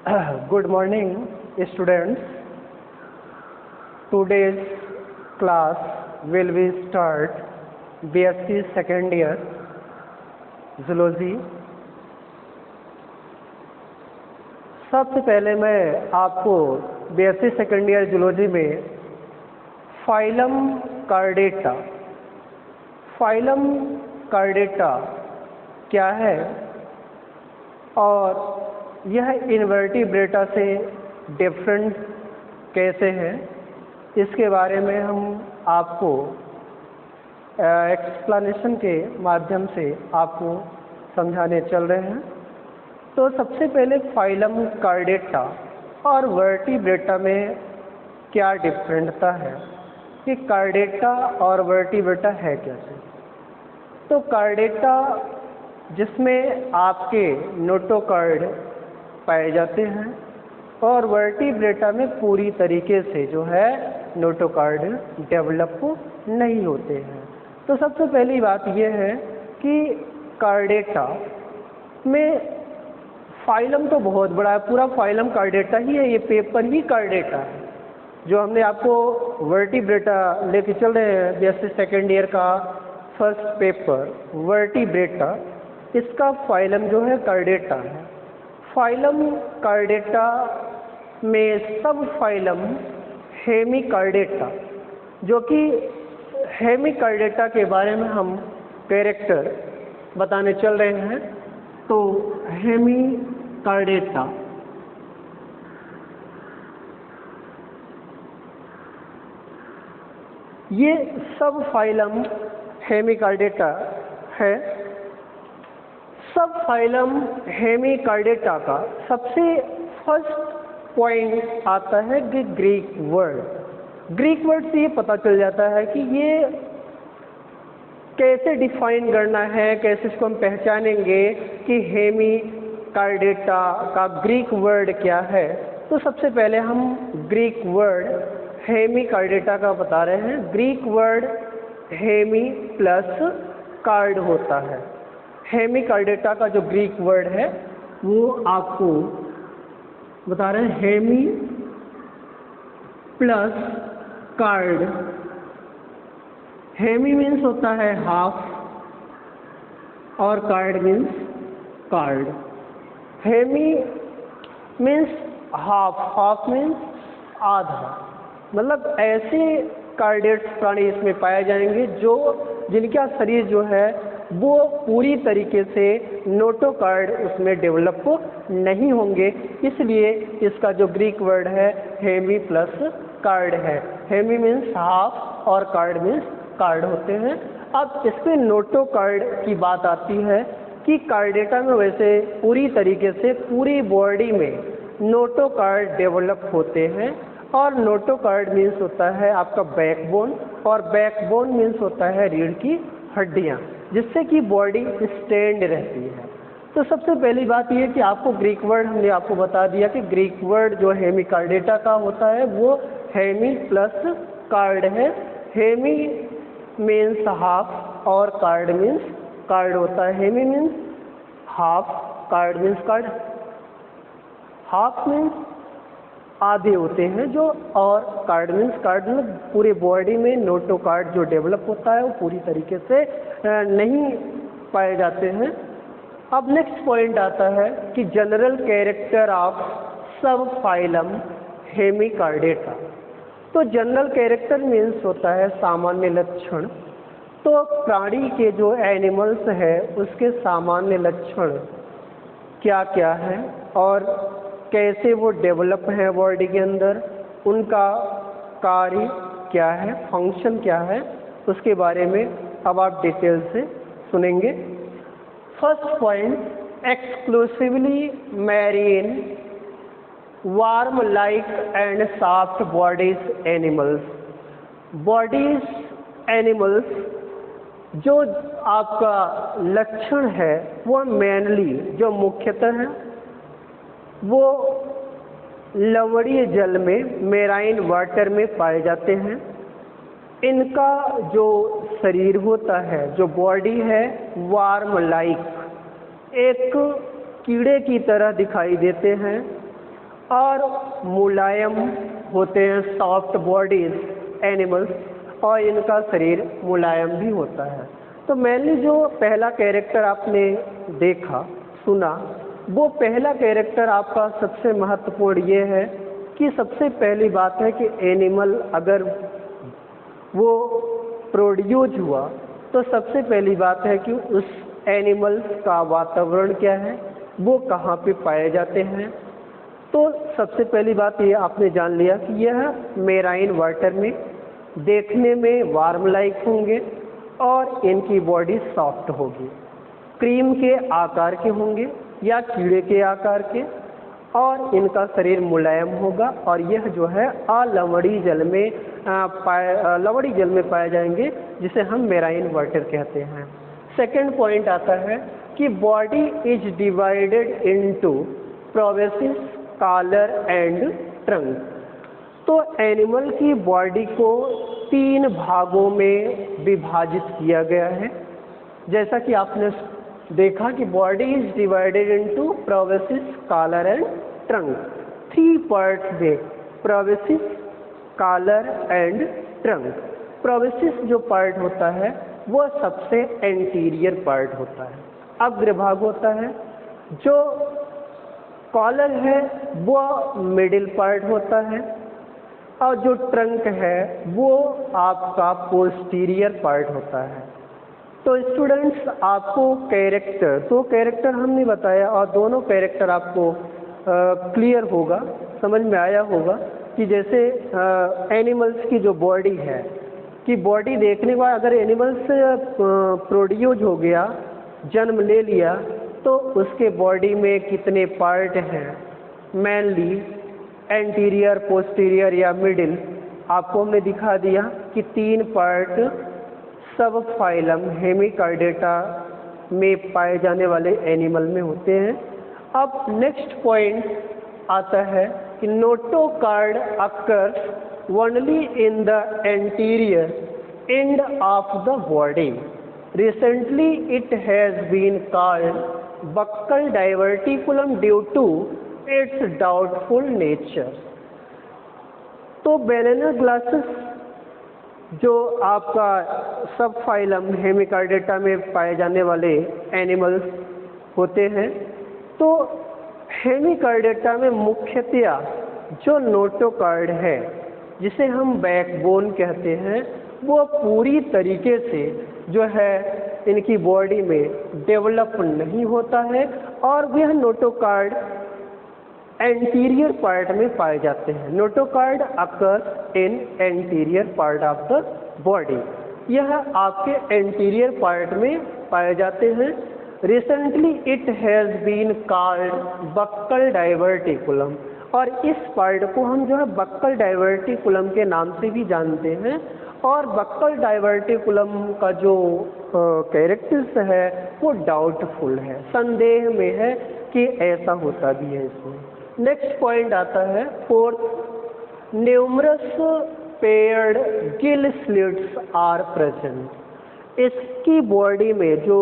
Good morning, students. Today's class will be start BSc second year zoology. सबसे पहले मैं आपको BSc सेकेंड ईयर जूलॉजी में phylum chordata क्या है और यह इनवर्टिब्रेटा से डिफरेंट कैसे है, इसके बारे में हम आपको एक्सप्लेनेशन के माध्यम से आपको समझाने चल रहे हैं। तो सबसे पहले फाइलम कार्डेटा और वर्टिब्रेटा में क्या डिफरेंटता है कि कार्डेटा और वर्टिब्रेटा है कैसे। तो कार्डेटा जिसमें आपके नोटोकॉर्ड पाए जाते हैं और वर्टिब्रेटा में पूरी तरीके से जो है नोटोकॉर्ड डेवलप नहीं होते हैं। तो सबसे पहली बात यह है कि कार्डेटा में फाइलम तो बहुत बड़ा है, पूरा फाइलम कार्डेटा ही है, ये पेपर ही कार्डेटा है। जो हमने आपको वर्टिब्रेटा लेके चल रहे हैं जैसे सेकेंड ईयर का फर्स्ट पेपर वर्टिब्रेटा, इसका फाइलम जो है कार्डेटा है। फाइलम कार्डेटा में सब फाइलम हेमिकार्डेटा, जो कि हेमिकार्डेटा के बारे में हम कैरेक्टर बताने चल रहे हैं। तो हेमिकार्डेटा ये सब फाइलम हेमिकार्डेटा है। सब फाइलम हेमिकार्डेटा का सबसे फर्स्ट पॉइंट आता है कि ग्रीक वर्ड से ये पता चल जाता है कि ये कैसे डिफाइन करना है, कैसे इसको हम पहचानेंगे कि हेमिकार्डेटा का ग्रीक वर्ड क्या है। तो सबसे पहले हम ग्रीक वर्ड हेमिकार्डेटा का बता रहे हैं। Greek word hemi plus chord होता है। हेमिकार्डेटा का जो ग्रीक वर्ड है वो आपको बता रहे हैं, hemi plus chord. Hemi means होता है हाफ और chord means chord. Hemi means half means आधा। मतलब ऐसे कार्डेट्स प्राणी इसमें पाए जाएंगे जिनका शरीर जो है वो पूरी तरीके से नोटोकॉर्ड उसमें डेवलप नहीं होंगे, इसलिए इसका जो ग्रीक वर्ड है हेमी प्लस कार्ड है। हेमी मीन्स हाफ और कार्ड मीन्स कार्ड होते हैं। अब इसमें नोटोकॉर्ड की बात आती है कि कार्डेटा में वैसे पूरी तरीके से पूरी बॉडी में नोटोकॉर्ड डेवलप होते हैं और नोटोकॉर्ड मीन्स होता है आपका बैकबोन और बैकबोन मीन्स होता है रीढ़ की हड्डियाँ, जिससे कि बॉडी स्टैंड रहती है। तो सबसे पहली बात यह कि आपको ग्रीक वर्ड हमने आपको बता दिया कि ग्रीक वर्ड जो हेमिकार्डेटा का होता है वो हेमी प्लस कार्ड है। हेमी मीन्स हाफ और कार्ड मीन्स कार्ड होता है। Hemi means half, chord means chord. Half means आधे होते हैं जो, और कार्ड मीन्स कार्ड में पूरे बॉडी में नोटोकॉर्ड जो डेवलप होता है वो पूरी तरीके से नहीं पाए जाते हैं। अब नेक्स्ट पॉइंट आता है कि जनरल कैरेक्टर ऑफ सब फाइलम हेमिकार्डेटा। तो जनरल कैरेक्टर मीन्स होता है सामान्य लक्षण। तो प्राणी के जो एनिमल्स है उसके सामान्य लक्षण क्या क्या है और कैसे वो डेवलप है बॉडी के अंदर, उनका कार्य क्या है, फंक्शन क्या है, उसके बारे में अब आप डिटेल से सुनेंगे। First point, exclusively marine warm like and soft bodies animals जो आपका लक्षण है वो मेनली जो मुख्यतः है वो लवणीय जल में मेराइन वाटर में पाए जाते हैं। इनका जो शरीर होता है, जो बॉडी है, वार्म लाइक एक कीड़े की तरह दिखाई देते हैं और मुलायम होते हैं, सॉफ्ट बॉडीज एनिमल्स, और इनका शरीर मुलायम भी होता है। तो मेनली जो पहला कैरेक्टर आपने देखा सुना, वो पहला कैरेक्टर आपका सबसे महत्वपूर्ण ये है कि सबसे पहली बात है कि एनिमल अगर वो प्रोड्यूस हुआ तो सबसे पहली बात है कि उस एनिमल्स का वातावरण क्या है, वो कहाँ पे पाए जाते हैं। तो सबसे पहली बात ये आपने जान लिया कि यह मेराइन वाटर में देखने में वार्म लाइक होंगे और इनकी बॉडी सॉफ्ट होगी, क्रीम के आकार के होंगे या कीड़े के आकार के, और इनका शरीर मुलायम होगा, और यह जो है लवणीय जल में पाए जाएंगे, जिसे हम मेराइन वाटर कहते हैं। सेकंड पॉइंट आता है कि body is divided into proboscis, collar and trunk. तो एनिमल की बॉडी को 3 भागों में विभाजित किया गया है। जैसा कि आपने देखा कि body is divided into proboscis, collar and trunk. 3 parts में, proboscis, collar and trunk. Proboscis जो पार्ट होता है वो सबसे एंटीरियर पार्ट होता है, अग्रभाग होता है। जो कॉलर है वो मिडिल पार्ट होता है, और जो ट्रंक है वो आपका पोस्टीरियर पार्ट होता है। तो स्टूडेंट्स, आपको कैरेक्टर, 2 कैरेक्टर हमने बताया और दोनों कैरेक्टर आपको क्लियर होगा, समझ में आया होगा कि जैसे एनिमल्स की जो बॉडी है कि बॉडी देखने के बाद अगर एनिमल्स प्रोड्यूस हो गया, जन्म ले लिया, तो उसके बॉडी में कितने पार्ट हैं, मेनली एंटीरियर, पोस्टीरियर या मिडिल, आपको हमने दिखा दिया कि 3 पार्ट सब फाइलम हेमिकार्डेटा में पाए जाने वाले एनिमल में होते हैं। अब नेक्स्ट पॉइंट आता है कि notochord occurs only in the anterior end of the body. Recently it has been called buccal diverticulum due to its doubtful nature। तो बैलेनर ग्लासेस जो आपका सब फाइलम हेमिकार्डेटा में पाए जाने वाले एनिमल्स होते हैं, तो हेमिकार्डेटा में मुख्यतया जो नोटोकार्ड है, जिसे हम बैकबोन कहते हैं, वो पूरी तरीके से जो है इनकी बॉडी में डेवलप नहीं होता है, और वह नोटोकार्ड एंटीरियर पार्ट में पाए जाते हैं। Notochord occurs in anterior part of the body, यह आपके एंटीरियर पार्ट में पाए जाते हैं। Recently it has been called buccal diverticulum, और इस पार्ट को हम जो है बक्कल डाइवर्टिकुलम के नाम से भी जानते हैं। और बक्कल डाइवर्टिकुलम का जो कैरेक्टर्स है वो डाउटफुल है, संदेह में है कि ऐसा होता भी है इसमें। नेक्स्ट पॉइंट आता है 4th, numerous paired gill slits are present. इसकी बॉडी में जो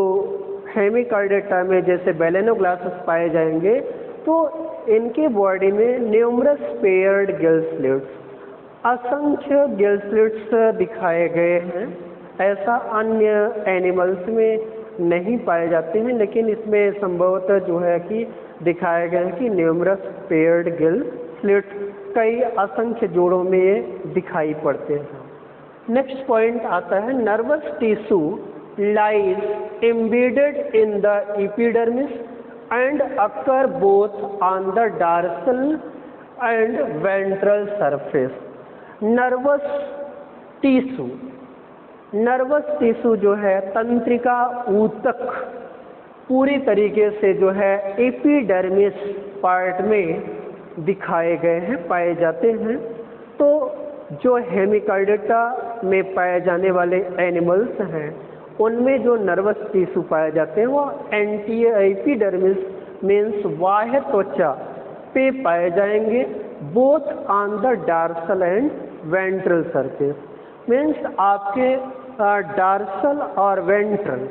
हेमिकार्डेटा में जैसे बैलेनोग्लासेस पाए जाएंगे, तो इनके बॉडी में न्यूमरस पेयर्ड गिल स्लिट्स, असंख्य गिल स्लिट्स दिखाए गए हैं। ऐसा अन्य एनिमल्स में नहीं पाए जाते हैं, लेकिन इसमें संभवतः जो है कि दिखाया गया है कि न्यूमरस पेयर्ड गिल स्लिट्स कई असंख्य जोड़ों में ये दिखाई पड़ते हैं। नेक्स्ट पॉइंट आता है nervous tissue lies embedded in the epidermis and occur both on the dorsal and ventral surface. Nervous tissue जो है तंत्रिका ऊतक पूरी तरीके से जो है एपिडर्मिस पार्ट में दिखाए गए हैं, पाए जाते हैं। तो जो हेमिकार्डेटा में पाए जाने वाले एनिमल्स हैं, उनमें जो नर्वस टिश्यू पाए जाते हैं वो एपिडर्मिस मीन्स बाह्य त्वचा पे पाए जाएंगे, both on the dorsal and ventral surface. Means आपके डॉर्सल और वेंट्रल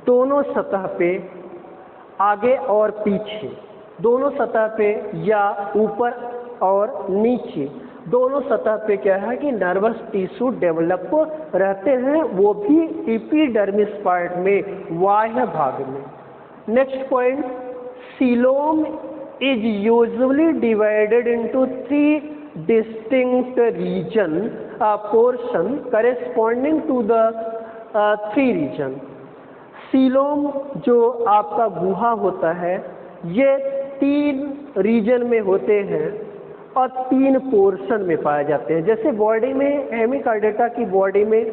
दोनों सतह पे, आगे और पीछे दोनों सतह पे या ऊपर और नीचे दोनों सतह पे क्या है कि नर्वस टिश्यू डेवलप रहते हैं, वो भी एपिडर्मिस पार्ट में, बाह्य भाग में। Next point, coelom is usually divided into 3 distinct region portion corresponding to the 3 region. Coelom जो आपका गुहा होता है ये 3 रीजन में होते हैं और 3 पोर्शन में पाए जाते हैं। जैसे बॉडी में, हेमिकार्डेटा की बॉडी में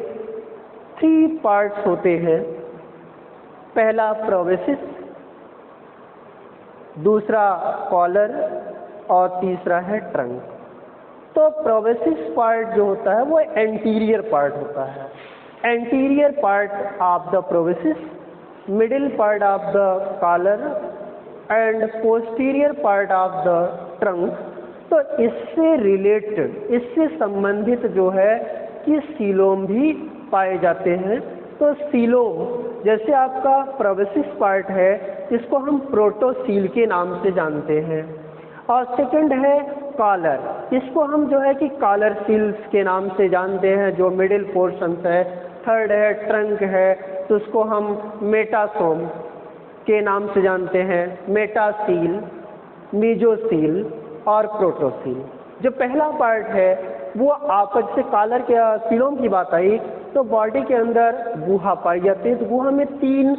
3 पार्ट्स होते हैं। पहला प्रोबेसिस, दूसरा कॉलर और तीसरा है ट्रंक। तो प्रोबेसिस पार्ट जो होता है वो एंटीरियर पार्ट होता है। Anterior part of the proboscis, middle part of the collar and posterior part of the trunk. तो इससे रिलेटेड, इससे संबंधित जो है कि सीलोम भी पाए जाते हैं। तो सीलोम जैसे आपका प्रोबेसिस पार्ट है इसको हम प्रोटोसील के नाम से जानते हैं, और सेकंड है कॉलर, इसको हम जो है कि कॉलर सील्स के नाम से जानते हैं जो मिडिल पोर्शन है। थर्ड है ट्रंक है, तो उसको हम मेटासोम के नाम से जानते हैं, मेटासील, मीजोसील और प्रोटोसील। जो पहला पार्ट है वो आपस से कॉलर के सीलोम की बात आई तो बॉडी के अंदर गुहा पाई जाती है। तो गुहा में 3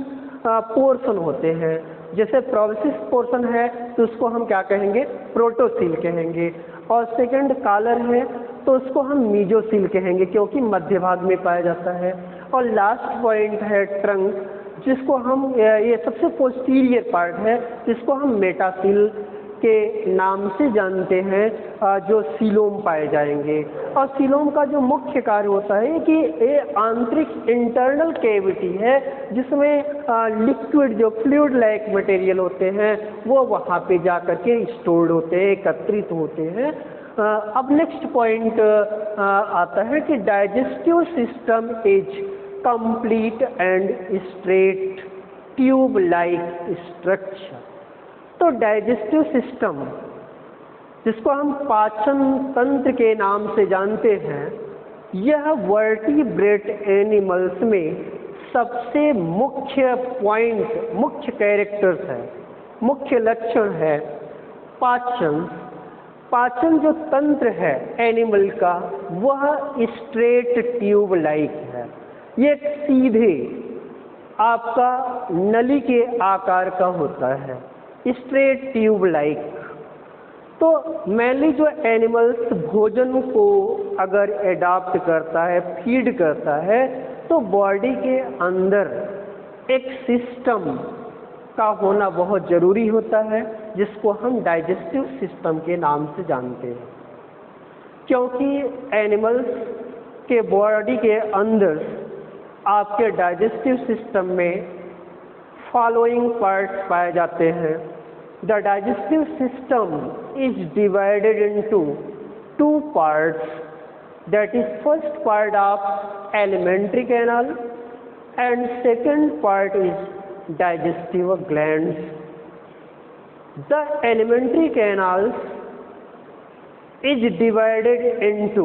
पोर्शन होते हैं। जैसे प्रोबेसिस पोर्शन है तो उसको हम क्या कहेंगे, प्रोटोसील कहेंगे, और सेकंड कॉलर है तो उसको हम मीजोसील कहेंगे क्योंकि मध्य भाग में पाया जाता है। और लास्ट पॉइंट है ट्रंक, जिसको हम, ये सबसे पोस्टीरियर पार्ट है, जिसको हम मेटासील के नाम से जानते हैं, जो सीलोम पाए जाएंगे। और सीलोम का जो मुख्य कार्य होता है कि ये आंतरिक इंटरनल कैविटी है जिसमें लिक्विड, जो फ्लूइड लाइक मटेरियल होते हैं वो वहाँ पे जा कर के स्टोर्ड होते हैं, एकत्रित होते हैं। अब नेक्स्ट पॉइंट आता है कि digestive system is complete and straight tube like structure. तो डाइजेस्टिव सिस्टम, जिसको हम पाचन तंत्र के नाम से जानते हैं, यह वर्टिब्रेट एनिमल्स में सबसे मुख्य पॉइंट, मुख्य कैरेक्टर्स है, मुख्य लक्षण है पाचन। पाचन जो तंत्र है एनिमल का वह स्ट्रेट ट्यूब लाइक है, ये सीधे आपका नली के आकार का होता है, स्ट्रेट ट्यूब लाइक। तो मेनली जो एनिमल्स भोजन को अगर एडाप्ट करता है, फीड करता है, तो बॉडी के अंदर एक सिस्टम का होना बहुत ज़रूरी होता है जिसको हम डाइजेस्टिव सिस्टम के नाम से जानते हैं। क्योंकि एनिमल्स के बॉडी के अंदर आपके डाइजेस्टिव सिस्टम में फॉलोइंग पार्ट्स पाए जाते हैं। The digestive system is divided into 2 parts, that is first part of alimentary canal and second part is digestive glands. The alimentary canals is divided into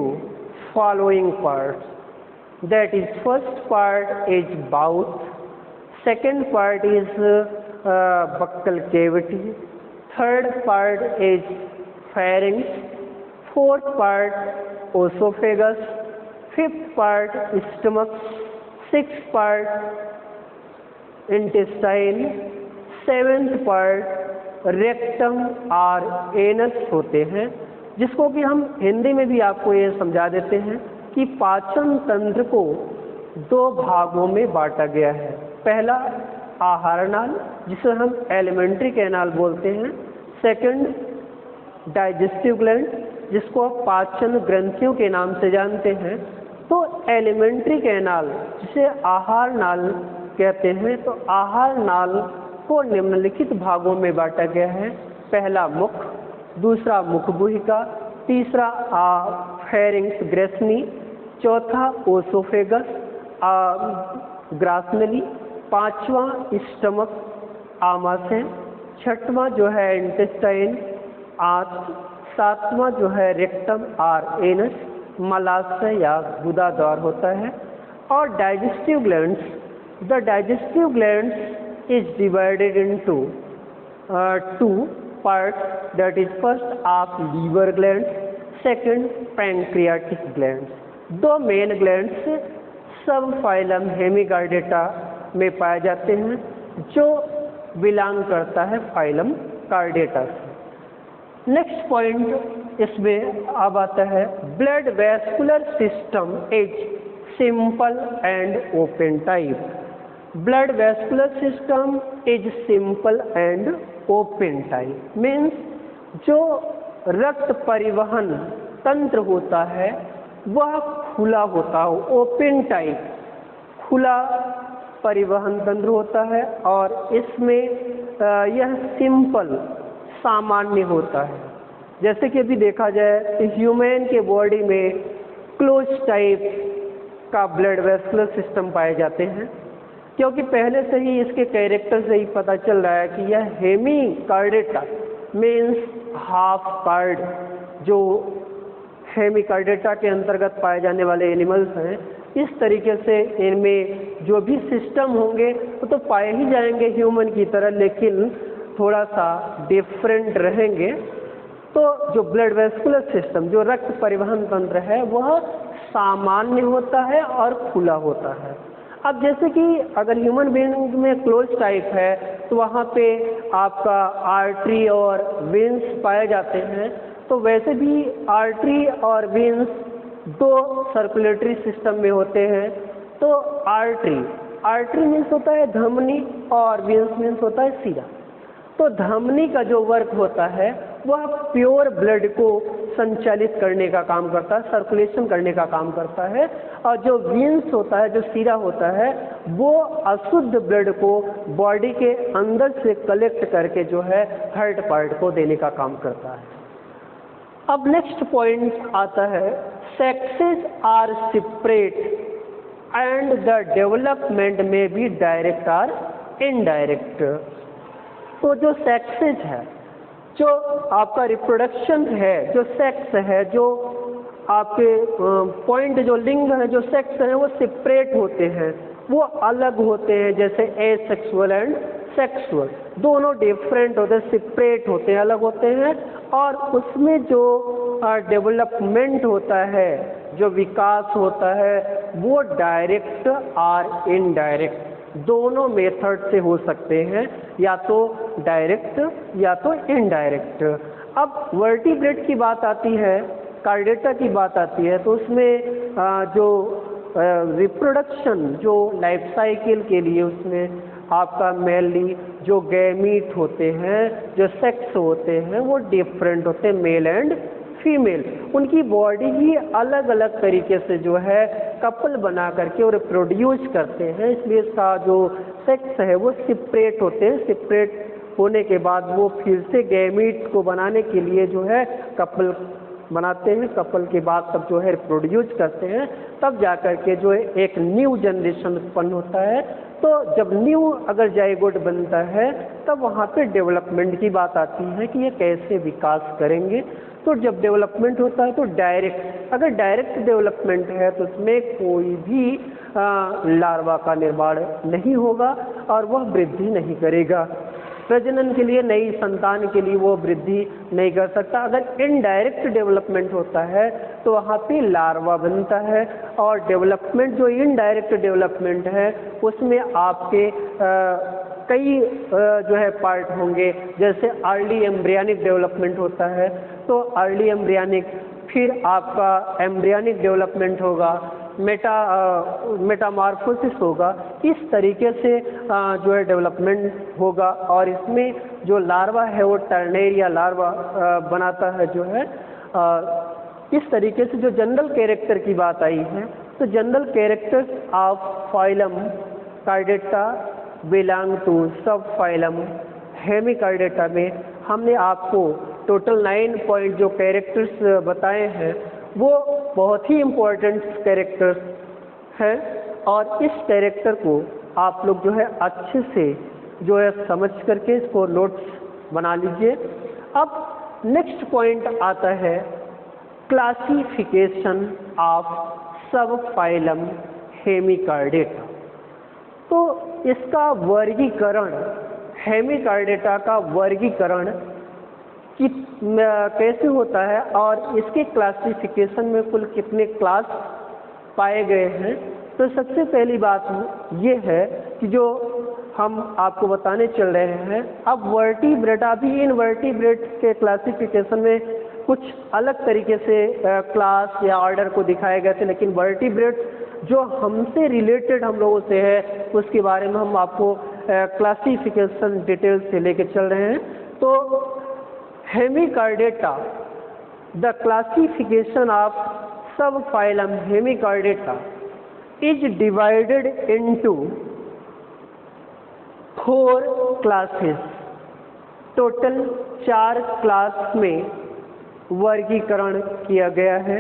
following parts, that is first part is mouth, second part is buccal cavity, third part is pharynx, fourth part esophagus, fifth part stomach, sixth part intestine, seventh part rectum और anus होते हैं, जिसको कि हम हिंदी में भी आपको ये समझा देते हैं कि पाचन तंत्र को 2 भागों में बांटा गया है। पहला आहार नाल, जिसे हम एलिमेंट्री कैनाल बोलते हैं। सेकंड डाइजेस्टिव ग्लैंड, जिसको आप पाचन ग्रंथियों के नाम से जानते हैं। तो एलिमेंट्री कैनाल जिसे आहार नाल कहते हैं, तो आहार नाल को निम्नलिखित भागों में बांटा गया है। पहला मुख, दूसरा मुखगुहिका, तीसरा फेरिंग्स ग्रेसनी, चौथा ओसोफेगस ग्रासनली, पांचवा स्टमक आमाशय, छठवां जो है इंटेस्टाइन, सातवां जो है रेक्टम और एनस, मलाशय या गुदा द्वार होता है। और digestive glands, the digestive glands is divided into two parts, that is first of liver glands, second pancreatic glands. दो main glands sub phylum Hemichordata में पाए जाते हैं जो बिलोंग करता है फाइलम कार्डेटा से। नेक्स्ट पॉइंट इसमें अब आता है blood vascular system is simple and open type. Blood vascular system is simple and open type means जो रक्त परिवहन तंत्र होता है वह खुला होता है, ओपन टाइप, खुला परिवहन तंत्र होता है। और इसमें यह सिंपल, सामान्य होता है। जैसे कि अभी देखा जाए तो ह्यूमन के बॉडी में क्लोज टाइप का ब्लड वेस्कुलर सिस्टम पाए जाते हैं, क्योंकि पहले से ही इसके कैरेक्टर से ही पता चल रहा है कि यह हेमिकार्डेटा मीन्स हाफ कार्ड, जो हेमिकार्डेटा के अंतर्गत पाए जाने वाले एनिमल्स हैं। इस तरीके से इनमें जो भी सिस्टम होंगे वो तो पाए ही जाएंगे ह्यूमन की तरह, लेकिन थोड़ा सा डिफरेंट रहेंगे। तो जो ब्लड वेस्कुलर सिस्टम, जो रक्त परिवहन तंत्र है, वह सामान्य होता है और खुला होता है। अब जैसे कि अगर ह्यूमन बीइंग में क्लोज टाइप है तो वहाँ पे आपका आर्टरी और वेन्स पाए जाते हैं, तो वैसे भी आर्टरी और वेन्स दो सर्कुलेटरी सिस्टम में होते हैं। तो आर्टरी मीन्स होता है धमनी और वेन्स मीन्स होता है सीरा। तो धमनी का जो वर्क होता है वह प्योर ब्लड को संचालित करने का काम करता है, सर्कुलेशन करने का काम करता है। और जो वेन्स होता है, जो सीरा होता है, वो अशुद्ध ब्लड को बॉडी के अंदर से कलेक्ट करके जो है थर्ड पार्ट को देने का काम करता है। अब नेक्स्ट पॉइंट आता है sexes are separate and the development में बी डायरेक्ट और इनडायरेक्ट। तो जो सेक्सेस है, जो आपका रिप्रोडक्शन है, जो सेक्स है, जो आपके पॉइंट, जो लिंग है, जो सेक्स है, वो सेपरेट होते हैं, वो अलग होते हैं। जैसे एसेक्सुअल एंड सेक्सुअल दोनों डिफरेंट होते हैं, सेपरेट होते हैं, अलग होते हैं। और उसमें जो डेवलपमेंट होता है, जो विकास होता है, वो डायरेक्ट और इनडायरेक्ट दोनों मेथड से हो सकते हैं, या तो डायरेक्ट या तो इनडायरेक्ट। अब वर्टिब्रेट की बात आती है, कार्डेटा की बात आती है, तो उसमें जो रिप्रोडक्शन, जो लाइफ साइकिल के लिए उसमें आपका मेनली जो गैमीट होते हैं, जो सेक्स होते हैं, वो डिफरेंट होते हैं, मेल एंड फीमेल। उनकी बॉडी ही अलग अलग तरीके से जो है कपल बना करके और प्रोड्यूस करते हैं, इसलिए इसका जो सेक्स है वो सेपरेट होते हैं। सेपरेट होने के बाद वो फिर से गैमीट को बनाने के लिए जो है कपल बनाते हैं, कपल के बाद तब जो है प्रोड्यूस करते हैं, तब जाकर के जो है एक न्यू जनरेशन उत्पन्न होता है। तो जब न्यू अगर जाइगोट बनता है तब वहाँ पे डेवलपमेंट की बात आती है कि ये कैसे विकास करेंगे। तो जब डेवलपमेंट होता है तो डायरेक्ट, अगर डायरेक्ट डेवलपमेंट है तो उसमें कोई भी लार्वा का निर्माण नहीं होगा और वह वृद्धि नहीं करेगा, प्रजनन के लिए, नई संतान के लिए वो वृद्धि नहीं कर सकता। अगर इनडायरेक्ट डेवलपमेंट होता है तो वहाँ पे लार्वा बनता है। और डेवलपमेंट जो इनडायरेक्ट डेवलपमेंट है उसमें आपके कई जो है पार्ट होंगे, जैसे अर्ली एम्ब्रियनिक डेवलपमेंट होता है, तो अर्ली एम्ब्रियनिक, फिर आपका एम्ब्रियनिक डेवलपमेंट होगा, मेटामॉर्फोसिस होगा। इस तरीके से जो है डेवलपमेंट होगा। और इसमें जो लार्वा है वो टर्नेरिया लार्वा बनाता है जो है। इस तरीके से जो जनरल कैरेक्टर की बात आई है, तो general characters of phylum Chordata belong to sub phylum Hemichordata में हमने आपको टोटल 9 पॉइंट जो कैरेक्टर्स बताए हैं वो बहुत ही इम्पोर्टेंट कैरेक्टर्स हैं। और इस कैरेक्टर को आप लोग जो है अच्छे से जो है समझ करके इसको नोट्स बना लीजिए। अब नेक्स्ट पॉइंट आता है क्लासिफिकेशन ऑफ सब फाइलम हेमिकार्डेटा। तो इसका वर्गीकरण, हेमिकार्डेटा का वर्गीकरण कैसे होता है और इसके क्लासिफिकेशन में कुल कितने क्लास पाए गए हैं। तो सबसे पहली बात ये है कि जो हम आपको बताने चल रहे हैं, अब वर्टिब्रेटा भी इनवर्टिब्रेट के क्लासिफिकेशन में कुछ अलग तरीके से क्लास या ऑर्डर को दिखाए गए थे, लेकिन वर्टिब्रेट जो हमसे रिलेटेड हम लोगों से है उसके बारे में हम आपको क्लासिफिकेशन डिटेल से लेके चल रहे हैं। तो हेमिकार्डेटा, द क्लासिफिकेशन ऑफ सब phylum Hemichordata is divided into 4 classes. Total 4 class में वर्गीकरण किया गया है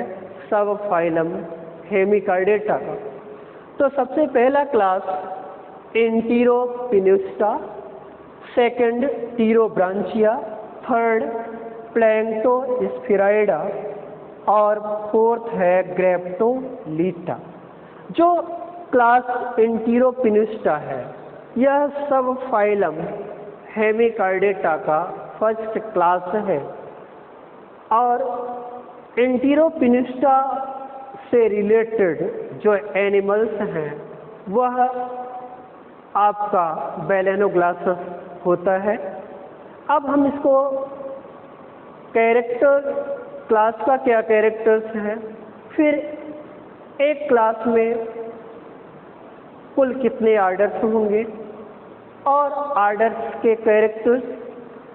सब फाइलम हेमिकार्डेटा का। तो सबसे पहला क्लास एंटीरोपिनुस्टा, सेकंड टीरोब्रांचिया, थर्ड प्लैंक्टोस्फेराइडा और फोर्थ है ग्रेप्टोलीटा। जो क्लास एंटीरोपिनुस्टा है यह सब फाइलम हेमिकार्डेटा का फर्स्ट क्लास है और एंटीरोपिनुस्टा से रिलेटेड जो एनिमल्स हैं वह आपका बैलेनोग्लासस होता है। अब हम इसको कैरेक्टर, क्लास का क्या कैरेक्टर्स हैं, फिर एक क्लास में कुल कितने आर्डर्स होंगे और आर्डर्स के कैरेक्टर्स,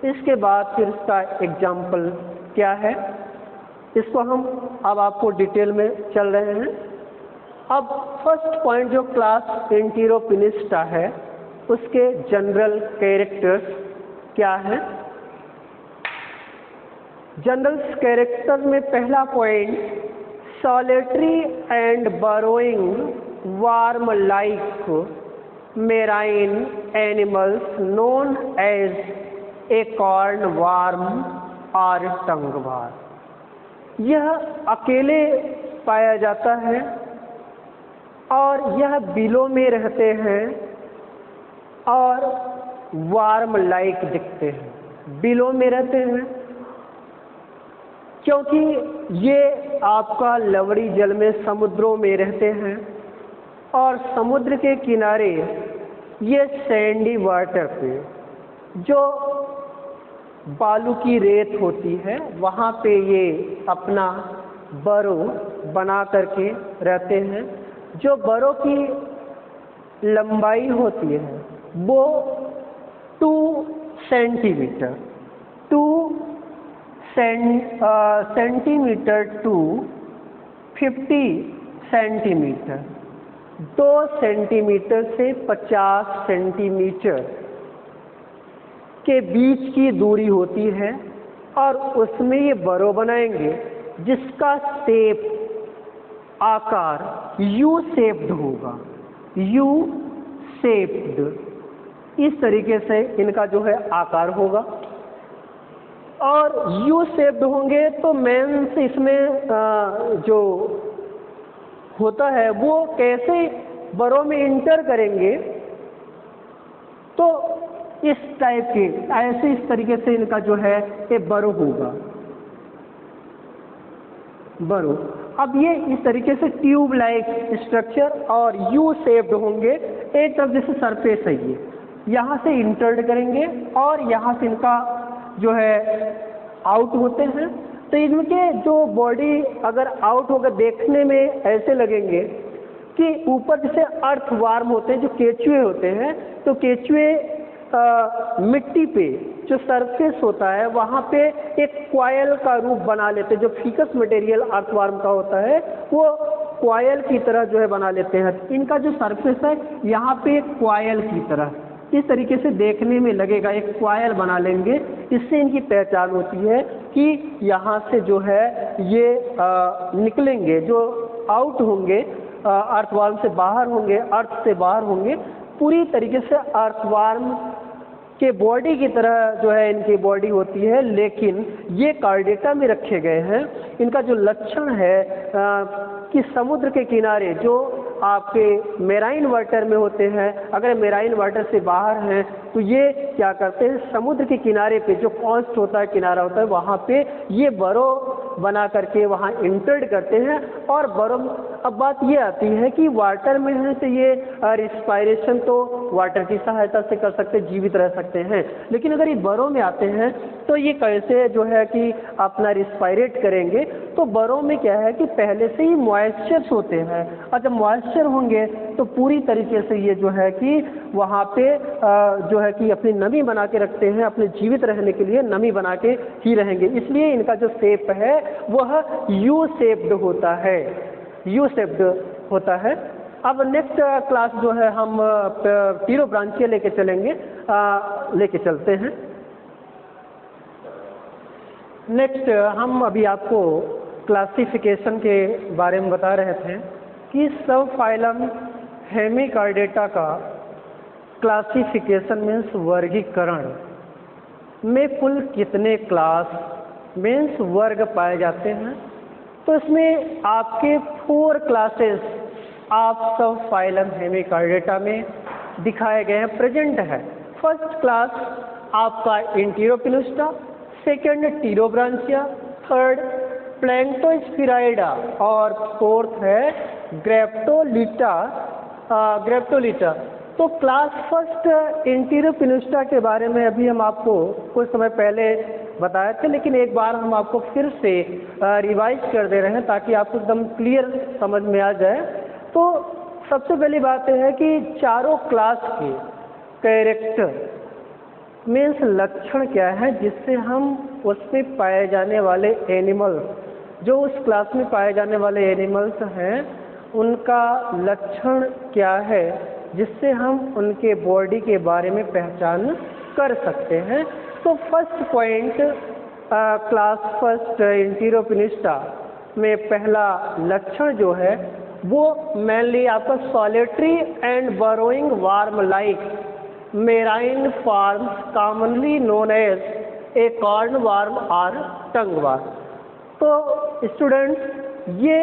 इसके बाद फिर इसका एग्जाम्पल क्या है, इसको हम अब आपको डिटेल में चल रहे हैं। अब फर्स्ट पॉइंट जो क्लास एंटीरोपिनुस्टा है उसके जनरल कैरेक्टर्स क्या है। जनरल कैरेक्टर में पहला point solitary and burrowing worm like marine animals known as acorn worm और टंगवार। यह अकेले पाया जाता है और यह बिलों में रहते हैं और वार्म लाइक दिखते हैं, बिलों में रहते हैं क्योंकि ये आपका लवड़ी जल में समुद्रों में रहते हैं और समुद्र के किनारे ये सैंडी वाटर पे जो बालू की रेत होती है वहाँ पे ये अपना बरो बना करके रहते हैं। जो बरो की लंबाई होती है वो 2 centimetre, 2 centimetre to 50 centimetre, 2 centimetre से 50 सेंटीमीटर के बीच की दूरी होती है और उसमें ये बरो बनाएंगे जिसका शेप, आकार यू शेप्ड होगा, यू शेप्ड। इस तरीके से इनका जो है आकार होगा और यू शेप्ड होंगे तो मेंस इसमें जो होता है वो कैसे बरों में इंटर करेंगे, तो इस टाइप के ऐसे इस तरीके से इनका जो है ये बरो होगा, बरो। अब ये इस तरीके से ट्यूब लाइक स्ट्रक्चर और यू शेप्ड होंगे, एक तरफ जैसे सरफेस है ये, यहाँ से इंटर्ड करेंगे और यहाँ से इनका जो है आउट होते हैं। तो इनके जो बॉडी अगर आउट होकर देखने में ऐसे लगेंगे कि ऊपर जैसे अर्थ वार्म होते हैं, जो केचुए होते हैं, तो केचुए मिट्टी पे जो सरफेस होता है वहाँ पे एक क्वायल का रूप बना लेते हैं। जो फीकस मटेरियल अर्थवार्म का होता है वो क्वायल की तरह जो है बना लेते हैं। इनका जो सरफेस है यहाँ पे एक क्वायल की तरह इस तरीके से देखने में लगेगा, एक क्वायल बना लेंगे। इससे इनकी पहचान होती है कि यहाँ से जो है ये निकलेंगे, जो आउट होंगे अर्थवार्म से बाहर होंगे, अर्थ से बाहर होंगे, पूरी तरीके से अर्थवार्म के बॉडी की तरह जो है इनकी बॉडी होती है, लेकिन ये कार्डेटा में रखे गए हैं। इनका जो लक्षण है कि समुद्र के किनारे जो आपके मेराइन वाटर में होते हैं, अगर मेराइन वाटर से बाहर हैं तो ये क्या करते हैं, समुद्र के किनारे पे जो कॉस्ट होता है, किनारा होता है, वहाँ पे ये बरो बना करके वहाँ इंटर्ड करते हैं। और बरो, अब बात ये आती है कि वाटर में है तो ये रिस्पायरेशन तो वाटर की सहायता से कर सकते, जीवित रह सकते हैं, लेकिन अगर ये बरो में आते हैं तो ये कैसे जो है कि अपना रिस्पायरेट करेंगे। तो बरो में क्या है कि पहले से ही मॉइस्चर्स होते हैं, और जब मॉइस्चर होंगे तो पूरी तरीके से ये जो है कि वहाँ पे जो है कि अपनी नमी बना के रखते हैं, अपने जीवित रहने के लिए नमी बना के ही रहेंगे। इसलिए इनका जो शेप है वह यू शेप्ड होता है, यू शेप्ड होता है। अब नेक्स्ट क्लास जो है हम टीरोब्रांचिया लेके चलेंगे, लेके चलते हैं। नेक्स्ट हम अभी आपको क्लासिफिकेशन के बारे में बता रहे थे कि सब फाइलम हेमिकार्डेटा का क्लासिफिकेशन मीन्स वर्गीकरण में कुल कितने क्लास मीन्स वर्ग पाए जाते हैं। तो इसमें आपके 4 क्लासेस आप सब फाइलम हेमिकार्डेटा में दिखाए गए हैं, प्रेजेंट है। फर्स्ट क्लास आपका इंटीरोपिनुस्टा, सेकेंड टीरोब्रांचिया, थर्ड प्लैंक्टोस्फेराइडा और फोर्थ है ग्रेप्टोलिटा। ग्रेप्टोलिटा। तो क्लास फर्स्ट इंटीरोपिनुस्टा के बारे में अभी हम आपको कुछ समय पहले बताए थे, लेकिन एक बार हम आपको फिर से रिवाइज कर दे रहे हैं ताकि आपको एकदम क्लियर समझ में आ जाए। तो सबसे पहली बात यह है कि चारों क्लास के कैरेक्टर मीन्स लक्षण क्या है, जिससे हम उसमें पाए जाने वाले एनिमल्स, जो उस क्लास में पाए जाने वाले एनिमल्स हैं, उनका लक्षण क्या है, जिससे हम उनके बॉडी के बारे में पहचान कर सकते हैं। तो first point class first Enteropneusta में पहला लक्षण जो है वो मेनली आपका solitary and burrowing worm like marine forms commonly known as acorn worm और टंग वार्म। तो स्टूडेंट्स, ये